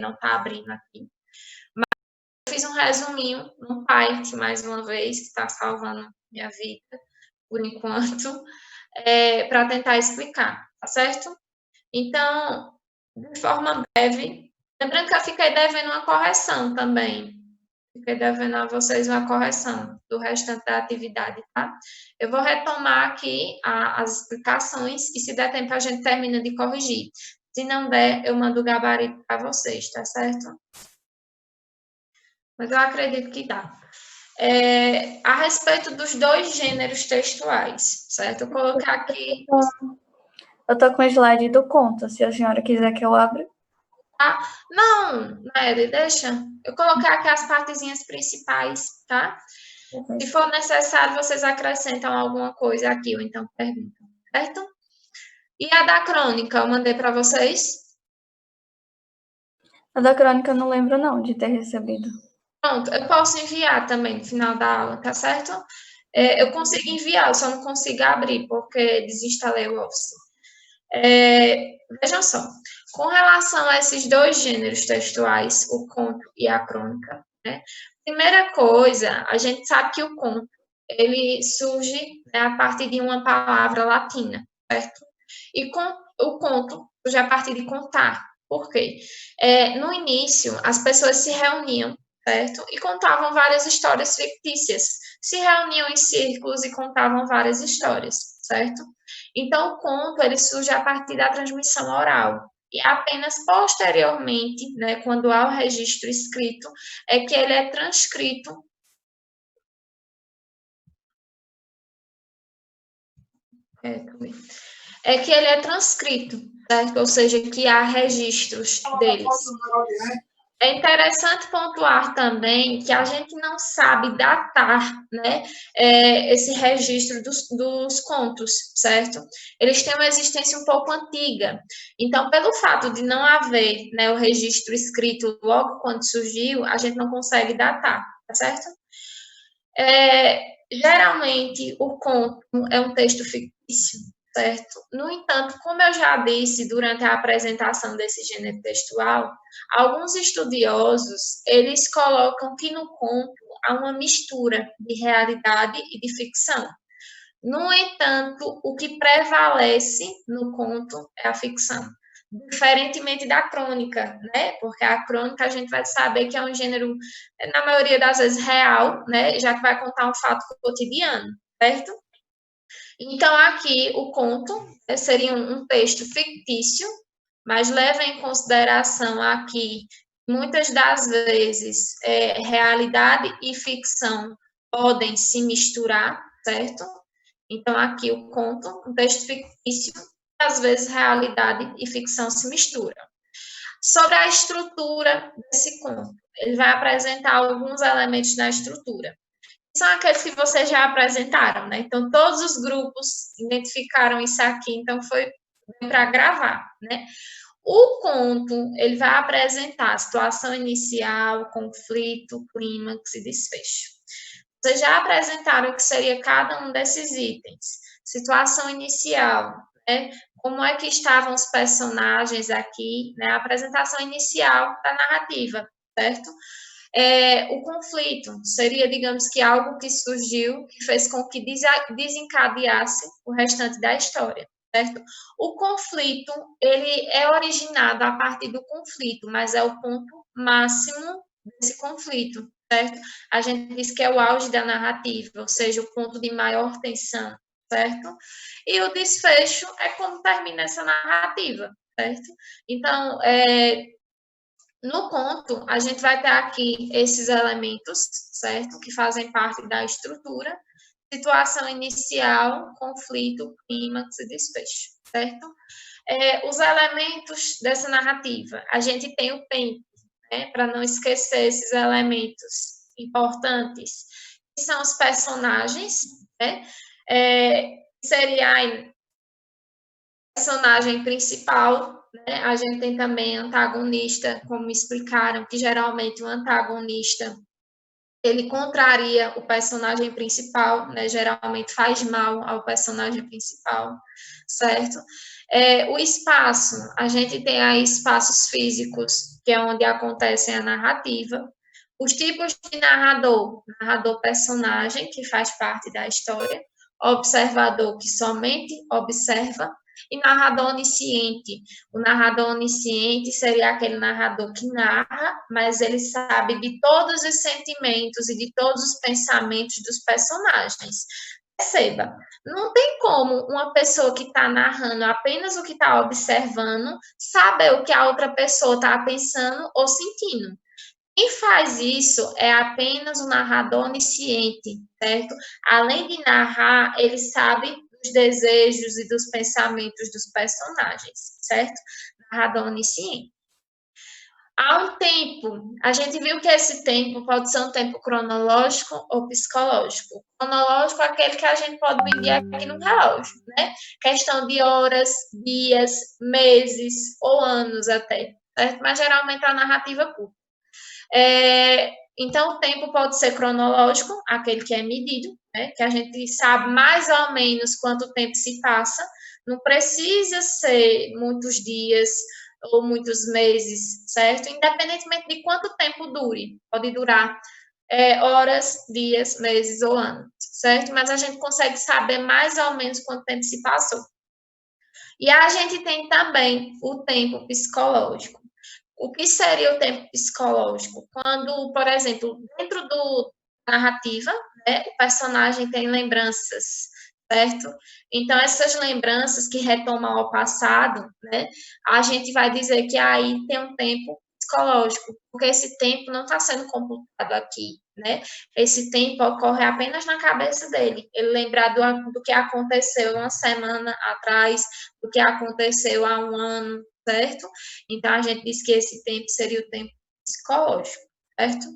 não está abrindo aqui. Mas eu fiz um resuminho no Python, mais uma vez, que está salvando minha vida, por enquanto, para tentar explicar, tá certo? Então, de forma breve, lembrando que eu fiquei devendo uma correção também. Fiquei devendo a vocês uma correção do restante da atividade, tá? Eu vou retomar aqui as explicações e, se der tempo, a gente termina de corrigir. Se não der, eu mando o gabarito para vocês, tá certo? Mas eu acredito que dá. A respeito dos dois gêneros textuais, certo? Eu coloquei aqui... Eu tô com o slide do conto, se a senhora quiser que eu abra. Não, Nelly, deixa. Eu coloquei aqui as partezinhas principais, tá? Se for necessário, vocês acrescentam alguma coisa aqui, ou então perguntam, certo? E a da crônica, eu mandei para vocês? A da crônica eu não lembro, não, de ter recebido. Pronto, eu posso enviar também no final da aula, tá certo? Eu consigo enviar, eu só não consigo abrir, porque desinstalei o Office. Vejam só, com relação a esses dois gêneros textuais, o conto e a crônica, né? Primeira coisa, a gente sabe que o conto, ele surge, né, a partir de uma palavra latina, certo? E o conto surge a partir de contar. Por quê? No início, as pessoas se reuniam, certo? E contavam várias histórias fictícias. Se reuniam em círculos e contavam várias histórias, certo? Então, o conto, ele surge a partir da transmissão oral. E apenas posteriormente, né, quando há o registro escrito, é que ele é transcrito. É que ele é transcrito, certo? Ou seja, que há registros deles. É interessante pontuar também que a gente não sabe datar, né, esse registro dos contos, certo? Eles têm uma existência um pouco antiga. Então, pelo fato de não haver, né, o registro escrito logo quando surgiu, a gente não consegue datar, tá certo? Geralmente, o conto é um texto fictício, certo? No entanto, como eu já disse durante a apresentação desse gênero textual, alguns estudiosos, eles colocam que no conto há uma mistura de realidade e de ficção. No entanto, o que prevalece no conto é a ficção, diferentemente da crônica, né? Porque a crônica a gente vai saber que é um gênero, na maioria das vezes, real, né? Já que vai contar um fato cotidiano, certo? Então, aqui, o conto seria um texto fictício, mas leva em consideração aqui, muitas das vezes, realidade e ficção podem se misturar, certo? Então, aqui o conto, um texto fictício, às vezes realidade e ficção se misturam. Sobre a estrutura desse conto, ele vai apresentar alguns elementos da estrutura. São aqueles que vocês já apresentaram, né? Então, todos os grupos identificaram isso aqui, então foi para gravar, né? O conto, ele vai apresentar a situação inicial, conflito, clímax e desfecho. Vocês já apresentaram o que seria cada um desses itens. Situação inicial, né? Como é que estavam os personagens aqui, né? A apresentação inicial da narrativa, certo? O conflito seria, digamos que, algo que surgiu, que fez com que desencadeasse o restante da história, certo? O conflito, ele é originado a partir do conflito, mas é o ponto máximo desse conflito, certo? A gente diz que é o auge da narrativa, ou seja, o ponto de maior tensão, certo? E o desfecho é como termina essa narrativa, certo? Então, no conto, a gente vai ter aqui esses elementos, certo? Que fazem parte da estrutura, situação inicial, conflito, clímax e desfecho, certo? Os elementos dessa narrativa, a gente tem o tempo, né? Para não esquecer esses elementos importantes, que são os personagens, né? Seria a personagem principal, né? A gente tem também antagonista, como explicaram, que geralmente o antagonista ele contraria o personagem principal, né? Geralmente faz mal ao personagem principal, certo? O espaço, a gente tem aí espaços físicos, que é onde acontece a narrativa. Os tipos de narrador, narrador-personagem, que faz parte da história, observador, que somente observa, e narrador onisciente. O narrador onisciente seria aquele narrador que narra, mas ele sabe de todos os sentimentos e de todos os pensamentos dos personagens. Perceba, não tem como uma pessoa que está narrando apenas o que está observando saber o que a outra pessoa está pensando ou sentindo. Quem faz isso é apenas o narrador onisciente, certo? Além de narrar, ele sabe dos desejos e dos pensamentos dos personagens, certo? Narrador onisciente. Há um tempo, a gente viu que esse tempo pode ser um tempo cronológico ou psicológico. Cronológico é aquele que a gente pode medir aqui no relógio, né? Questão de horas, dias, meses ou anos até, certo? Mas geralmente a narrativa é curta. Então, o tempo pode ser cronológico, aquele que é medido, né, que a gente sabe mais ou menos quanto tempo se passa, não precisa ser muitos dias ou muitos meses, certo? Independentemente de quanto tempo dure, pode durar horas, dias, meses ou anos, certo? Mas a gente consegue saber mais ou menos quanto tempo se passou. E a gente tem também o tempo psicológico. O que seria o tempo psicológico? Quando, por exemplo, dentro do narrativa, né, o personagem tem lembranças, certo? Então, essas lembranças que retomam ao passado, né, a gente vai dizer que aí tem um tempo psicológico, porque esse tempo não está sendo computado aqui, né? Esse tempo ocorre apenas na cabeça dele. Ele lembrar do que aconteceu uma semana atrás, do que aconteceu há um ano, certo? Então, a gente diz que esse tempo seria o tempo psicológico, certo?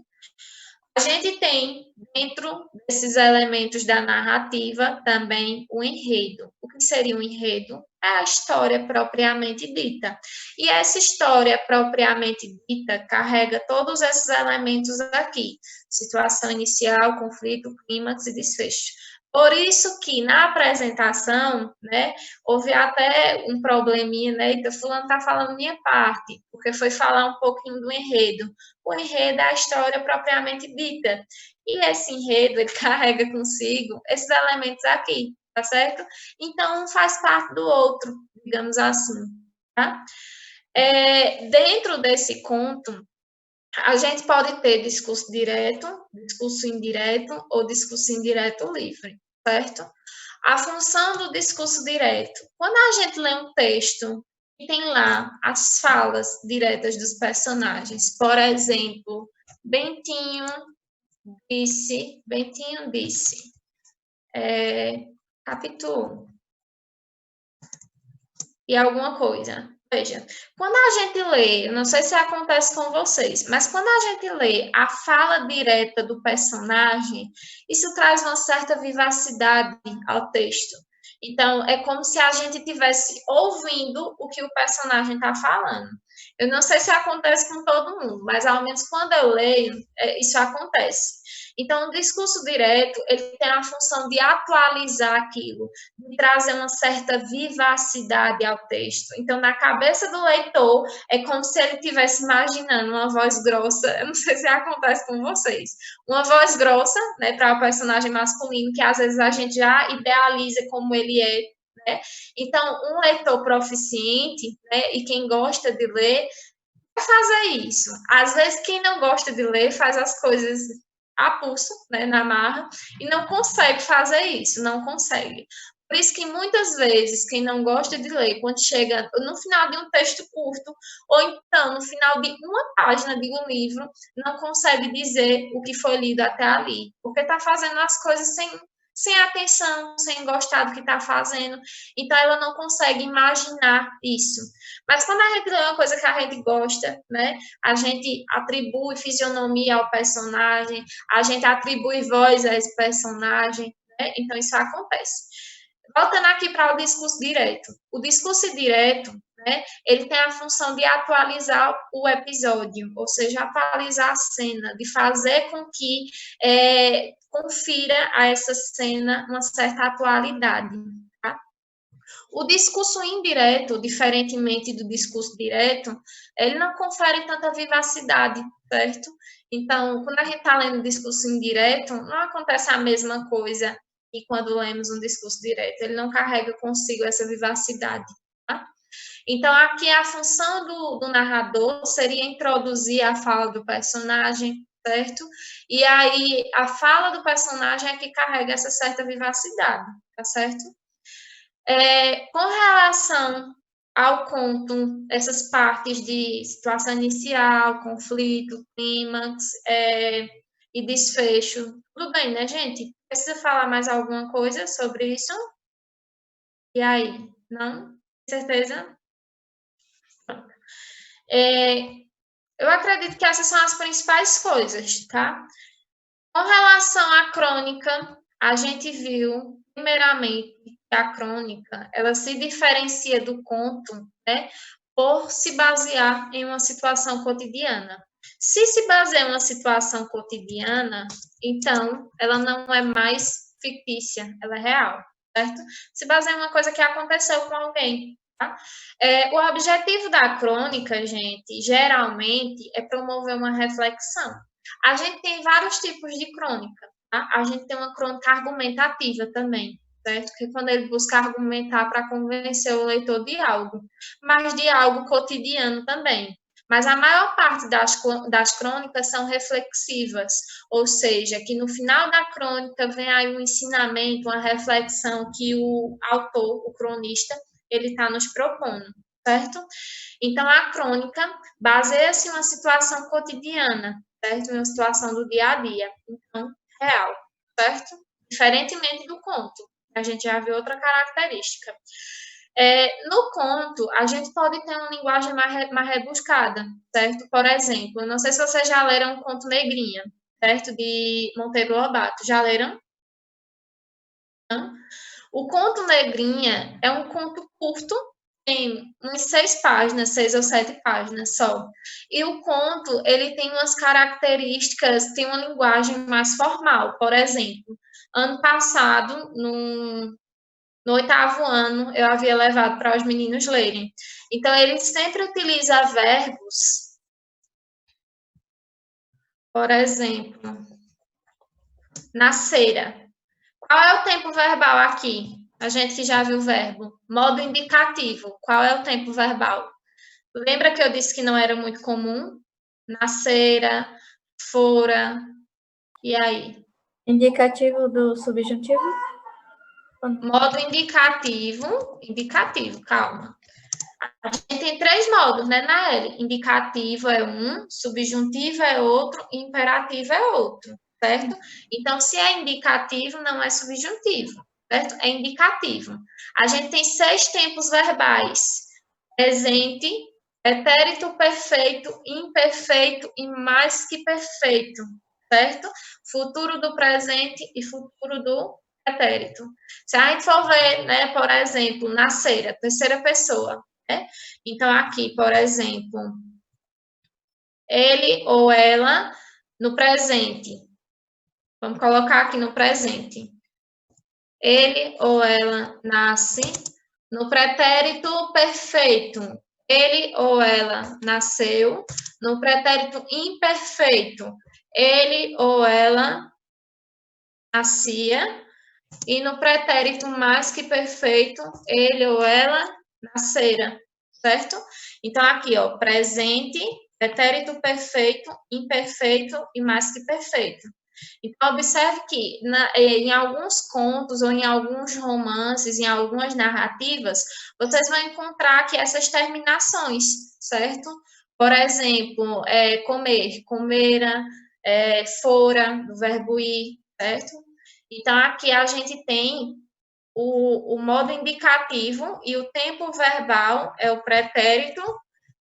A gente tem, dentro desses elementos da narrativa, também o enredo. O que seria um enredo? É a história propriamente dita. E essa história propriamente dita carrega todos esses elementos aqui: situação inicial, conflito, clímax e desfecho. Por isso que na apresentação, né, houve até um probleminha, né, então fulano está falando minha parte, porque foi falar um pouquinho do enredo. O enredo é a história propriamente dita. E esse enredo, ele carrega consigo esses elementos aqui, tá certo? Então, um faz parte do outro, digamos assim, tá? Dentro desse conto, a gente pode ter discurso direto, discurso indireto ou discurso indireto livre, certo? A função do discurso direto. Quando a gente lê um texto e tem lá as falas diretas dos personagens, por exemplo, Bentinho disse, Capitu, e alguma coisa. Veja, quando a gente lê, eu não sei se acontece com vocês, mas quando a gente lê a fala direta do personagem, isso traz uma certa vivacidade ao texto. Então, é como se a gente estivesse ouvindo o que o personagem está falando. Eu não sei se acontece com todo mundo, mas ao menos quando eu leio, isso acontece. Então, o discurso direto, ele tem a função de atualizar aquilo, de trazer uma certa vivacidade ao texto. Então, na cabeça do leitor, é como se ele estivesse imaginando uma voz grossa, eu não sei se acontece com vocês, uma voz grossa, né, para o personagem masculino, que às vezes a gente já idealiza como ele é, né? Então, um leitor proficiente, né, e quem gosta de ler, vai fazer isso. Às vezes, quem não gosta de ler faz as coisas a pulso, né, na marra, e não consegue fazer isso, não consegue. Por isso que muitas vezes quem não gosta de ler, quando chega no final de um texto curto, ou então no final de uma página de um livro, não consegue dizer o que foi lido até ali, porque está fazendo as coisas sem atenção, sem gostar do que está fazendo, então ela não consegue imaginar isso. Mas quando a gente lê uma coisa que a gente gosta, né, a gente atribui fisionomia ao personagem, a gente atribui voz a esse personagem, né, então isso acontece. Voltando aqui para o discurso direto. O discurso direto, né, ele tem a função de atualizar o episódio, ou seja, atualizar a cena, de fazer com que confira a essa cena uma certa atualidade. Tá? O discurso indireto, diferentemente do discurso direto, ele não confere tanta vivacidade, certo? Então, quando a gente está lendo discurso indireto, não acontece a mesma coisa que quando lemos um discurso direto, ele não carrega consigo essa vivacidade. Tá? Então, aqui a função do narrador seria introduzir a fala do personagem, certo? E aí, a fala do personagem é que carrega essa certa vivacidade, tá certo? Com relação ao conto, essas partes de situação inicial, conflito, clímax e desfecho, tudo bem, né, gente? Precisa falar mais alguma coisa sobre isso? E aí? Não? Certeza? Eu acredito que essas são as principais coisas, tá? Com relação à crônica, a gente viu, primeiramente, que a crônica, ela se diferencia do conto, né, por se basear em uma situação cotidiana. Se baseia em uma situação cotidiana, então, ela não é mais fictícia, ela é real, certo? Se baseia em uma coisa que aconteceu com alguém, tá? O objetivo da crônica, gente, geralmente, é promover uma reflexão. A gente tem vários tipos de crônica, tá? A gente tem uma crônica argumentativa também, certo? Que é quando ele busca argumentar para convencer o leitor de algo, mas de algo cotidiano também. Mas a maior parte das crônicas são reflexivas, ou seja, que no final da crônica vem aí um ensinamento, uma reflexão que o autor, o cronista, ele está nos propondo, certo? Então, a crônica baseia-se em uma situação cotidiana, certo? Em uma situação do dia a dia, então, real, certo? Diferentemente do conto, a gente já vê outra característica. No conto, a gente pode ter uma linguagem mais rebuscada, certo? Por exemplo, eu não sei se vocês já leram o conto Negrinha, certo? De Monteiro Lobato. Já leram? Não? O conto Negrinha é um conto curto, tem umas 6 páginas, 6 ou 7 páginas só. E o conto, ele tem umas características, tem uma linguagem mais formal. Por exemplo, ano passado, no 8º ano, eu havia levado para os meninos lerem. Então, ele sempre utiliza verbos, por exemplo, nascera. Qual é o tempo verbal aqui? A gente que já viu o verbo. Modo indicativo. Qual é o tempo verbal? Lembra que eu disse que não era muito comum? Nascera, fora, e aí? Indicativo do subjuntivo? Modo indicativo, calma. A gente tem 3 modos, né, Naeli? Indicativo é um, subjuntivo é outro, imperativo é outro, certo? Então, se é indicativo, não é subjuntivo, certo? É indicativo. A gente tem 6 tempos verbais: presente, pretérito perfeito, imperfeito e mais que perfeito, certo? Futuro do presente e futuro do pretérito. Se a gente for ver, né, por exemplo, nascer, terceira pessoa, né? Então, aqui, por exemplo, ele ou ela no presente. Vamos colocar aqui no presente. Ele ou ela nasce no pretérito perfeito. Ele ou ela nasceu. No pretérito imperfeito. Ele ou ela nascia. E no pretérito mais que perfeito, ele ou ela nascera, certo? Então, aqui, ó, presente, pretérito perfeito, imperfeito e mais que perfeito. Então, observe que em alguns contos ou em alguns romances, em algumas narrativas, vocês vão encontrar aqui essas terminações, certo? Por exemplo, comer, comera, fora, do verbo ir, certo? Então, aqui a gente tem o modo indicativo e o tempo verbal é o pretérito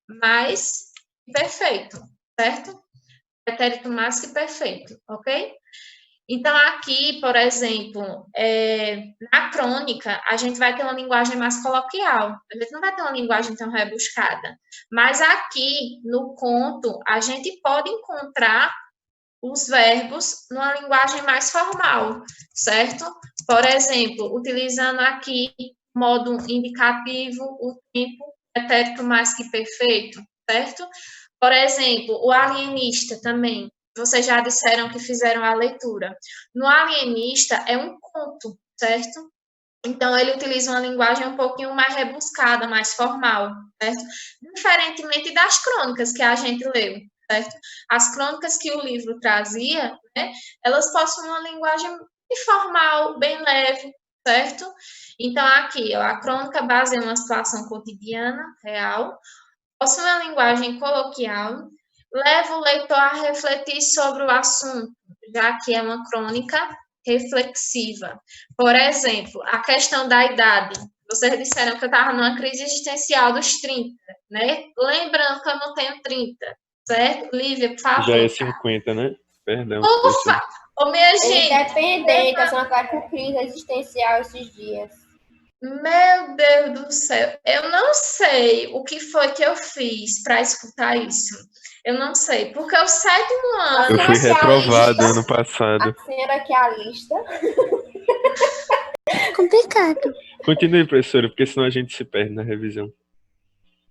mais que perfeito, certo? Pretérito mais que perfeito, ok? Então, aqui, por exemplo, na crônica, a gente vai ter uma linguagem mais coloquial, a gente não vai ter uma linguagem tão rebuscada. Mas aqui, no conto, a gente pode encontrar os verbos numa linguagem mais formal, certo? Por exemplo, utilizando aqui modo indicativo, o tempo pretérito mais que perfeito, certo? Por exemplo, o alienista também. Vocês já disseram que fizeram a leitura. No alienista é um conto, certo? Então, ele utiliza uma linguagem um pouquinho mais rebuscada, mais formal, certo? Diferentemente das crônicas que a gente leu, certo? As crônicas que o livro trazia, né, elas possuem uma linguagem informal, bem leve, certo? Então, aqui, ó, a crônica baseia uma situação cotidiana, real, possui uma linguagem coloquial, leva o leitor a refletir sobre o assunto, já que é uma crônica reflexiva. Por exemplo, a questão da idade. Vocês disseram que eu estava numa crise existencial dos 30, né? Lembrando que eu não tenho 30, certo? Lívia, por Já é favor. 50, né? Perdão. Ufa! Ô, minha gente. Independente, a senhora está com crise existencial esses dias. Meu Deus do céu, eu não sei o que foi que eu fiz para escutar isso. Eu não sei, porque o 7º ano. Eu fui reprovado ano passado. A senhora que é a lista. Complicado. Continue, professora, porque senão a gente se perde na revisão.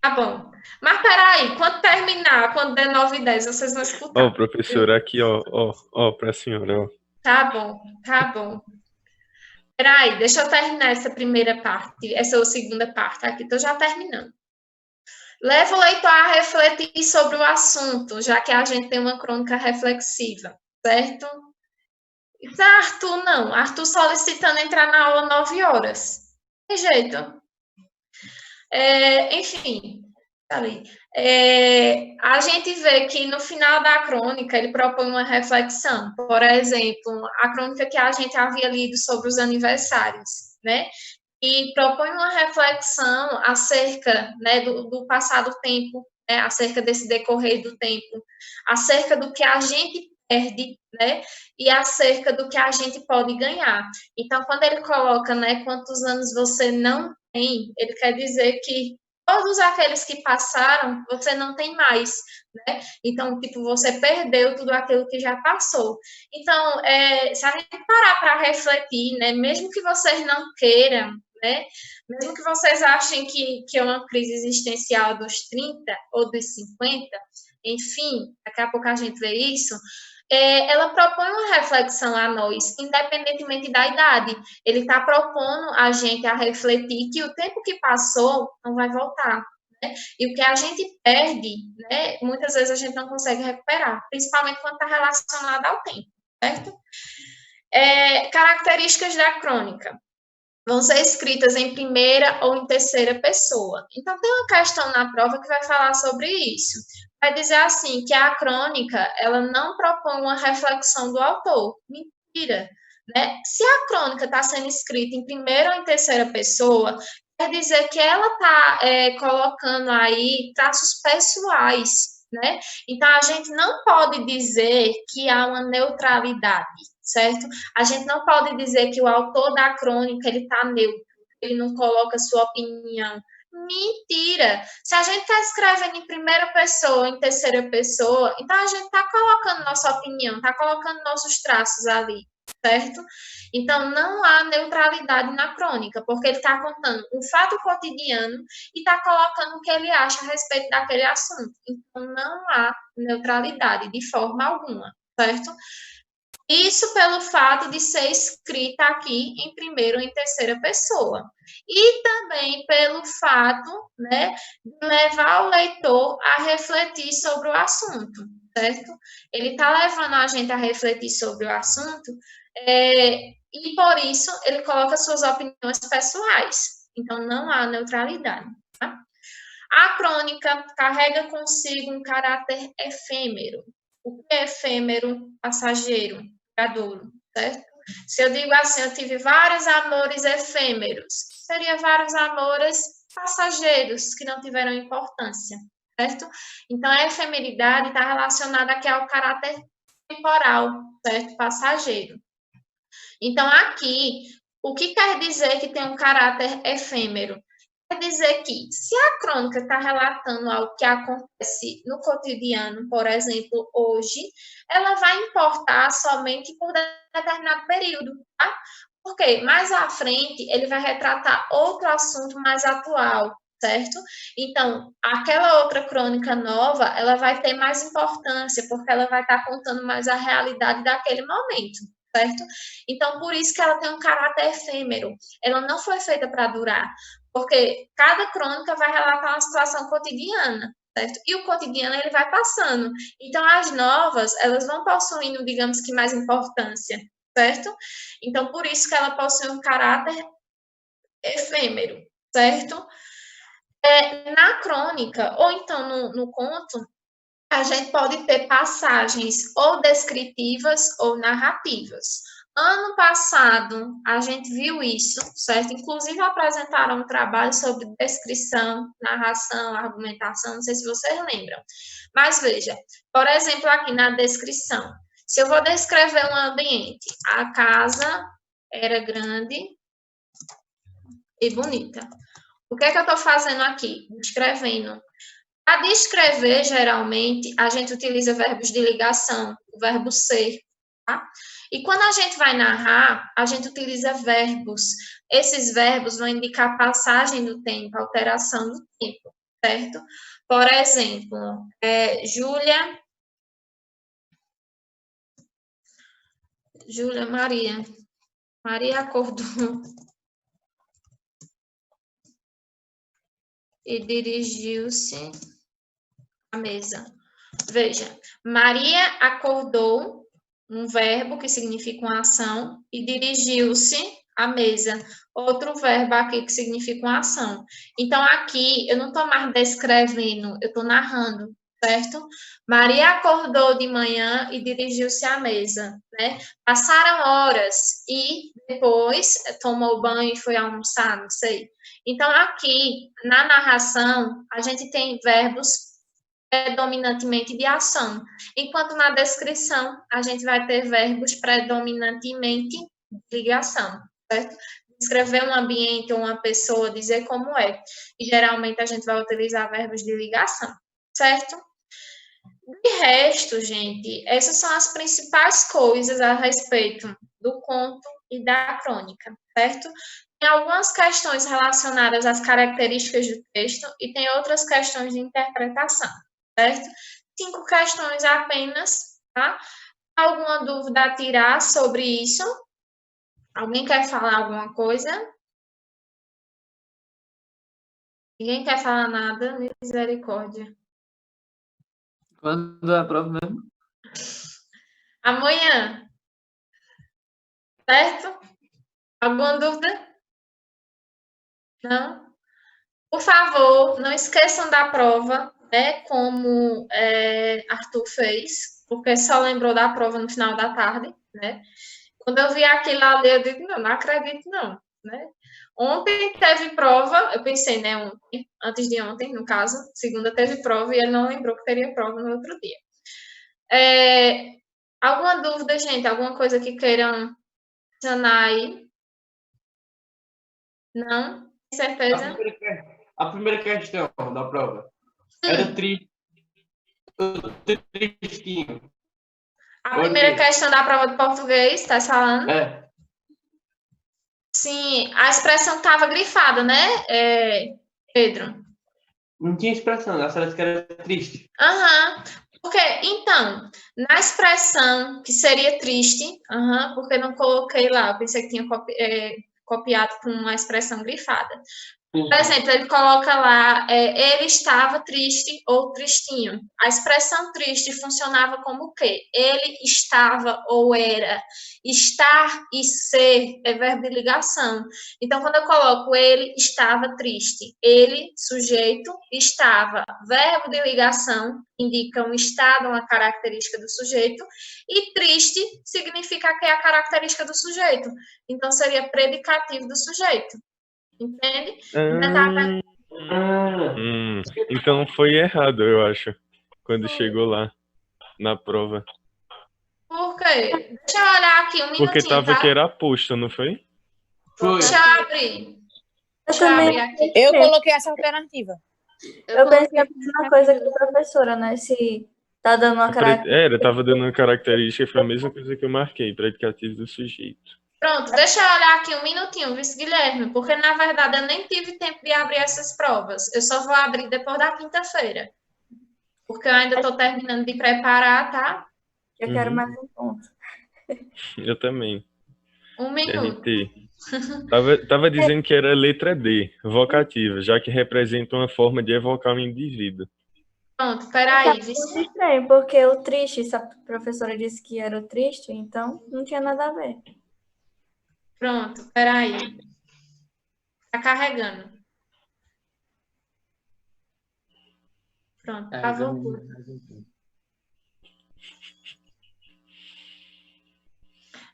Tá bom. Mas peraí, quando terminar, quando der 9h10, vocês vão escutar. Ó, professora, aqui, ó, pra senhora, ó. Tá bom, tá bom. Peraí, deixa eu terminar essa primeira parte, essa segunda parte aqui, tô já terminando. Leva o leitor a refletir sobre o assunto, já que a gente tem uma crônica reflexiva, certo? Arthur, não. Arthur solicitando entrar na aula 9 horas. Tem jeito. Enfim, ali. A gente vê que no final da crônica ele propõe uma reflexão. Por exemplo, a crônica que a gente havia lido sobre os aniversários, né? E propõe uma reflexão acerca, né, do passado tempo, né, acerca desse decorrer do tempo, acerca do que a gente perde, né, e acerca do que a gente pode ganhar. Então, quando ele coloca, né, quantos anos você não tem, ele quer dizer que todos aqueles que passaram, você não tem mais, né? Então, tipo, você perdeu tudo aquilo que já passou. Então, se a gente parar para refletir, né, mesmo que vocês não queiram, né, mesmo que vocês achem que é uma crise existencial dos 30 ou dos 50, enfim, daqui a pouco a gente vê isso, ela propõe uma reflexão a nós, independentemente da idade. Ele está propondo a gente a refletir que o tempo que passou não vai voltar, né? E o que a gente perde, né, muitas vezes a gente não consegue recuperar, principalmente quando está relacionado ao tempo, certo? Características da crônica. Vão ser escritas em primeira ou em terceira pessoa. Então, tem uma questão na prova que vai falar sobre isso. Vai dizer assim, que a crônica, ela não propõe uma reflexão do autor. Mentira, né? Se a crônica está sendo escrita em primeira ou em terceira pessoa, quer dizer que ela está colocando aí traços pessoais, né? Então, a gente não pode dizer que há uma neutralidade, certo? A gente não pode dizer que o autor da crônica, ele está neutro, ele não coloca sua opinião. Mentira! Se a gente está escrevendo em primeira pessoa, em terceira pessoa, então a gente está colocando nossa opinião, está colocando nossos traços ali, certo? Então, não há neutralidade na crônica, porque ele está contando um fato cotidiano e está colocando o que ele acha a respeito daquele assunto. Então, não há neutralidade de forma alguma, certo? Isso pelo fato de ser escrita aqui em primeira ou em terceira pessoa. E também pelo fato, né, de levar o leitor a refletir sobre o assunto, certo? Ele está levando a gente a refletir sobre o assunto, e por isso ele coloca suas opiniões pessoais. Então, não há neutralidade, tá? A crônica carrega consigo um caráter efêmero. O que é efêmero? Passageiro, duradouro, certo? Se eu digo assim, eu tive vários amores efêmeros, seria vários amores passageiros que não tiveram importância, certo? Então, a efemeridade está relacionada aqui ao caráter temporal, certo? Passageiro. Então, aqui, o que quer dizer que tem um caráter efêmero? Quer dizer que, se a crônica está relatando algo que acontece no cotidiano, por exemplo, hoje, ela vai importar somente por determinado período, tá? Porque mais à frente ele vai retratar outro assunto mais atual, certo? Então, aquela outra crônica nova, ela vai ter mais importância, porque ela vai estar contando mais a realidade daquele momento, certo? Então, por isso que ela tem um caráter efêmero. Ela não foi feita para durar, porque cada crônica vai relatar uma situação cotidiana, certo? E o cotidiano ele vai passando. Então, as novas, elas vão possuindo, digamos que, mais importância, certo? Então, por isso que ela possui um caráter efêmero, certo? Na crônica, ou então no conto, a gente pode ter passagens ou descritivas ou narrativas. Ano passado, a gente viu isso, certo? Inclusive, apresentaram um trabalho sobre descrição, narração, argumentação, não sei se vocês lembram. Mas veja, por exemplo, aqui na descrição, se eu vou descrever um ambiente, a casa era grande e bonita. O que é que eu estou fazendo aqui? Descrevendo. Para descrever, geralmente, a gente utiliza verbos de ligação, o verbo ser, tá? E quando a gente vai narrar, a gente utiliza verbos. Esses verbos vão indicar passagem do tempo, alteração do tempo, certo? Por exemplo, Júlia Maria acordou e dirigiu-se à mesa. Veja, Maria acordou, um verbo que significa uma ação, e dirigiu-se à mesa, outro verbo aqui que significa uma ação. Então, aqui, eu não estou mais descrevendo, eu estou narrando, certo? Maria acordou de manhã e dirigiu-se à mesa, né? Passaram horas e depois tomou banho e foi almoçar, não sei. Então, aqui, na narração, a gente tem verbos predominantemente de ação, enquanto na descrição a gente vai ter verbos predominantemente de ligação, certo? Descrever um ambiente ou uma pessoa, dizer como é. E geralmente a gente vai utilizar verbos de ligação, certo? De resto, gente, essas são as principais coisas a respeito do conto e da crônica, certo? Tem algumas questões relacionadas às características do texto e tem outras questões de interpretação, certo? 5 questões apenas, tá? Alguma dúvida a tirar sobre isso? Alguém quer falar alguma coisa? Ninguém quer falar nada? Misericórdia. Quando é a prova mesmo? Amanhã, certo? Alguma dúvida? Não? Por favor, não esqueçam da prova, né? Como Arthur fez, porque só lembrou da prova no final da tarde, né? Quando eu vi aquilo ali, eu digo, não acredito não, né? Ontem teve prova, eu pensei, né, ontem, antes de ontem, no caso, segunda teve prova e ele não lembrou que teria prova no outro dia. Alguma dúvida, gente? Alguma coisa que queiram adicionar aí? Não? Tem certeza? A primeira questão da prova era tristinho. A primeira questão da prova de português, está falando? É. Sim, a expressão estava grifada, né, Pedro? Não tinha expressão, ela só disse que era triste. Aham. Porque, então, na expressão que seria triste, porque não coloquei lá, eu pensei que tinha copiado com uma expressão grifada. Por exemplo, ele coloca lá, ele estava triste ou tristinho. A expressão triste funcionava como o quê? Ele estava ou era. Estar e ser é verbo de ligação. Então, quando eu coloco ele estava triste, ele, sujeito, estava. Verbo de ligação indica um estado, uma característica do sujeito. E triste significa que é a característica do sujeito. Então, seria predicativo do sujeito. Entende? Então foi errado, eu acho, quando chegou lá na prova. ver. Deixa eu olhar aqui um Porque minutinho, tava tá? que era aposto, não foi? Foi. Deixa eu abrir. Eu Deixa eu também abrir aqui. Eu coloquei essa alternativa. Eu pensei a mesma coisa que a professora, né? Se tá dando uma característica. Tava dando uma característica, foi a mesma coisa que eu marquei, predicativo do sujeito. Pronto, deixa eu olhar aqui um minutinho, vice-Guilherme, porque na verdade eu nem tive tempo de abrir essas provas. Eu só vou abrir depois da quinta-feira. Porque eu ainda estou terminando de preparar, tá? Eu quero mais um ponto. Eu também. Um minuto. RT. Tava dizendo que era letra D, vocativa, já que representa uma forma de evocar um indivíduo. Pronto, peraí, Muito vice. estranho, porque o triste, se a professora disse que era o triste, então não tinha nada a ver. Pronto, peraí. Tá carregando. Pronto, travou tudo.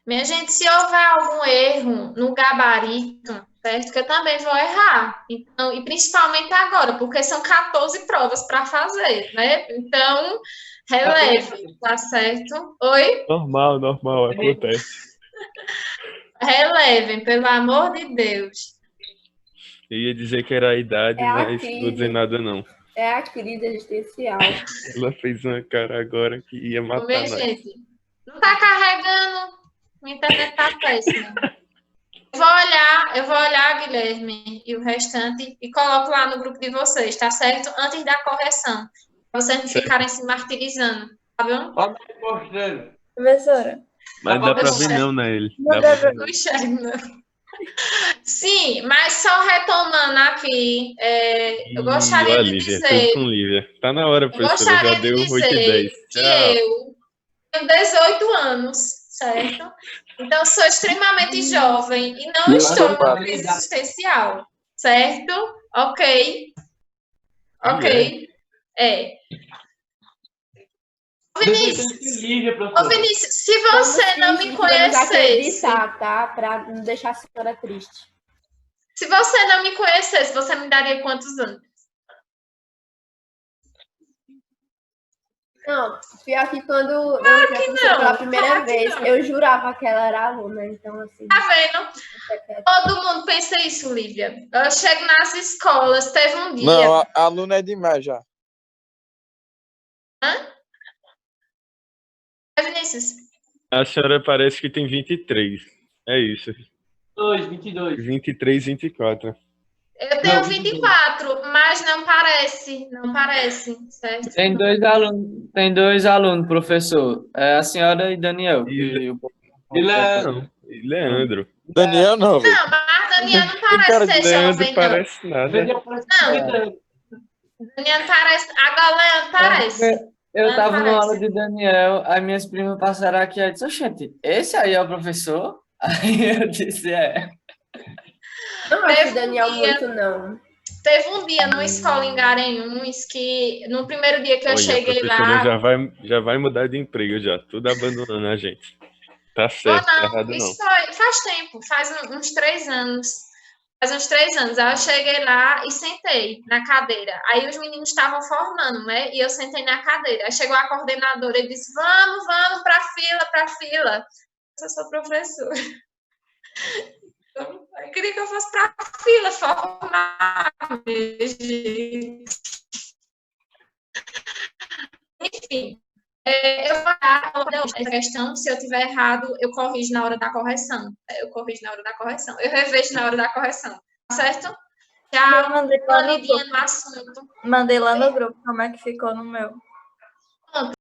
Minha gente, se houver algum erro no gabarito, certo? Que eu também vou errar. Então, e principalmente agora, porque são 14 provas para fazer, né? Então, releve, tá certo? Oi? Normal, acontece. Relevem, pelo amor de Deus. Eu ia dizer que era a idade, É a mas crise. não vou dizer nada não. É a crise existencial. Ela fez uma cara agora que ia Ô, matar minha nós. gente, não tá carregando. Minha internet tá péssima. Eu vou olhar, Guilherme, e o restante, e coloco lá no grupo de vocês, tá certo? Antes da correção. Pra vocês não ficarem se martirizando, tá bom? Olha aí mostrando. Professora, Mas dá pra ver não, né, ele? Dá pra ver não. Não enxergo, não. Sim, mas só retomando aqui, eu gostaria Ó, de Lívia, dizer, tudo com Lívia. Tá na hora, eu professora, já gostaria de deu 8 e dizer 10. que Tchau. eu tenho 18 anos, certo? Então, sou extremamente jovem e não estou numa crise existencial, certo? Ok. Ok. É. Ô, Vinícius, Lívia, ô, professor. Vinícius, se você não me Vamos conhecesse, acreditar, tá? Pra não deixar a senhora triste. se você não me conhecesse, você me daria quantos anos? Não, pior que quando eu vi a professora pela primeira claro que vez, não. eu jurava que ela era aluna, então assim. Tá vendo? Todo mundo pensa isso, Lívia. Eu chego nas escolas, teve um dia. Não, a aluna é demais já. Vinícius, A senhora parece que tem 23. É isso. 22. 23, 24. eu tenho Não, 24, mas não parece, certo? Tem dois alunos, professor. É a senhora e Daniel. Que o- Guilherme. Não, Leandro. Daniel não, velho. Não, mas Daniel não cara parece de ser Leandro jovem, não. parece nada. Daniel parece Não. 50 anos. Daniel parece. Agora Leandro parece. Eu tava Parece. numa aula de Daniel, aí minhas primas passaram aqui e disse, gente, esse aí é o professor? Aí eu disse, é. Não acho Teve o Daniel um dia- muito, não. Teve um dia numa escola em Garanhuns que, no primeiro dia que eu Olha, a cheguei professora lá. já vai mudar de emprego já. Tudo abandonando a gente. Tá Ou certo, tá não, errado não. isso faz tempo, faz uns 3 anos. Faz uns 3 anos. Aí eu cheguei lá e sentei na cadeira. Aí os meninos estavam formando, né? E eu sentei na cadeira. Aí chegou a coordenadora e disse: vamos pra fila. Eu sou professora. Então, eu queria que eu fosse pra fila formar. Enfim. Eu vou dar essa questão, se eu tiver errado, eu corrijo na hora da correção. Eu revejo na hora da correção. Tá certo? eu Tchau. mandei lá no Lidinha grupo. no assunto. Mandei lá no grupo como é que ficou no meu.